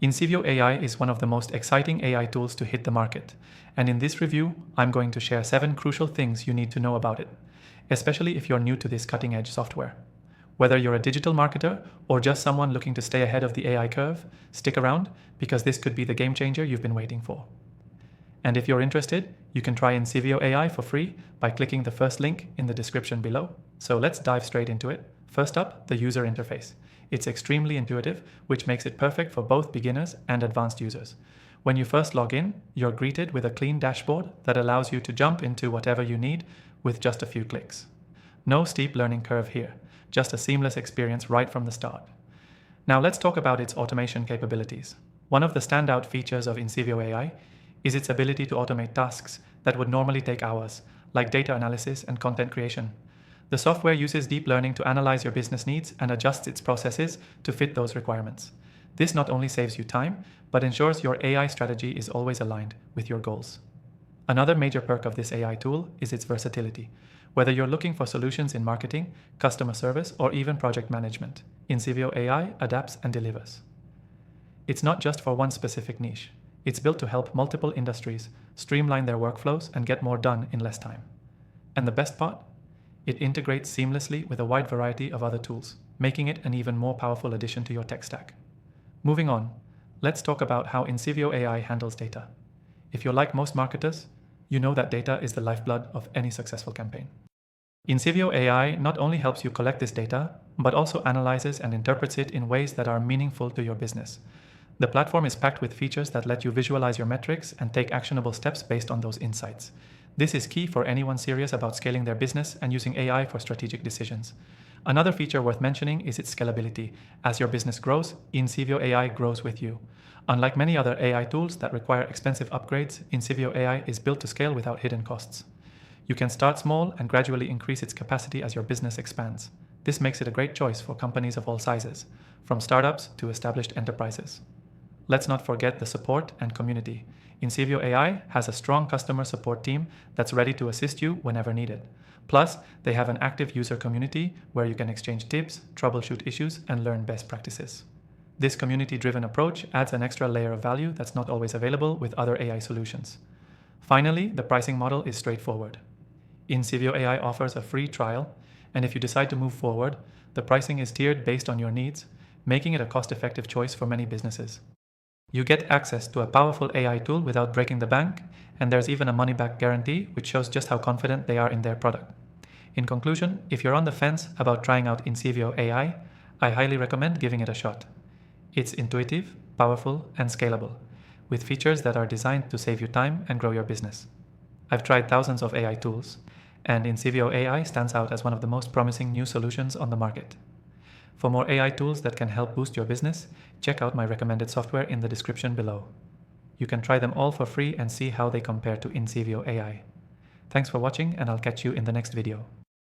Incivio AI is one of the most exciting AI tools to hit the market, and in this review, I'm going to share 7 crucial things you need to know about it, especially if you're new to this cutting-edge software. Whether you're a digital marketer or just someone looking to stay ahead of the AI curve, stick around because this could be the game changer you've been waiting for. And if you're interested, you can try Incivio AI for free by clicking the first link in the description below. So let's dive straight into it. First up, the user interface. It's extremely intuitive, which makes it perfect for both beginners and advanced users. When you first log in, you're greeted with a clean dashboard that allows you to jump into whatever you need with just a few clicks. No steep learning curve here, just a seamless experience right from the start. Now let's talk about its automation capabilities. One of the standout features of Incivio AI is its ability to automate tasks that would normally take hours, like data analysis and content creation. The software uses deep learning to analyze your business needs and adjusts its processes to fit those requirements. This not only saves you time, but ensures your AI strategy is always aligned with your goals. Another major perk of this AI tool is its versatility. Whether you're looking for solutions in marketing, customer service, or even project management, Incivio AI adapts and delivers. It's not just for one specific niche. It's built to help multiple industries streamline their workflows and get more done in less time. And the best part? It integrates seamlessly with a wide variety of other tools, making it an even more powerful addition to your tech stack. Moving on, let's talk about how Incivio AI handles data. If you're like most marketers, you know that data is the lifeblood of any successful campaign. Incivio AI not only helps you collect this data, but also analyzes and interprets it in ways that are meaningful to your business. The platform is packed with features that let you visualize your metrics and take actionable steps based on those insights. This is key for anyone serious about scaling their business and using AI for strategic decisions. Another feature worth mentioning is its scalability. As your business grows, Incivio AI grows with you. Unlike many other AI tools that require expensive upgrades, Incivio AI is built to scale without hidden costs. You can start small and gradually increase its capacity as your business expands. This makes it a great choice for companies of all sizes, from startups to established enterprises. Let's not forget the support and community. Incivio AI has a strong customer support team that's ready to assist you whenever needed. Plus, they have an active user community where you can exchange tips, troubleshoot issues, and learn best practices. This community-driven approach adds an extra layer of value that's not always available with other AI solutions. Finally, the pricing model is straightforward. Incivio AI offers a free trial, and if you decide to move forward, the pricing is tiered based on your needs, making it a cost-effective choice for many businesses. You get access to a powerful AI tool without breaking the bank, and there's even a money-back guarantee, which shows just how confident they are in their product. In conclusion, if you're on the fence about trying out Incivio AI, I highly recommend giving it a shot. It's intuitive, powerful, and scalable, with features that are designed to save you time and grow your business. I've tried thousands of AI tools, and Incivio AI stands out as one of the most promising new solutions on the market. For more AI tools that can help boost your business, check out my recommended software in the description below. You can try them all for free and see how they compare to Incivio AI. Thanks for watching, and I'll catch you in the next video.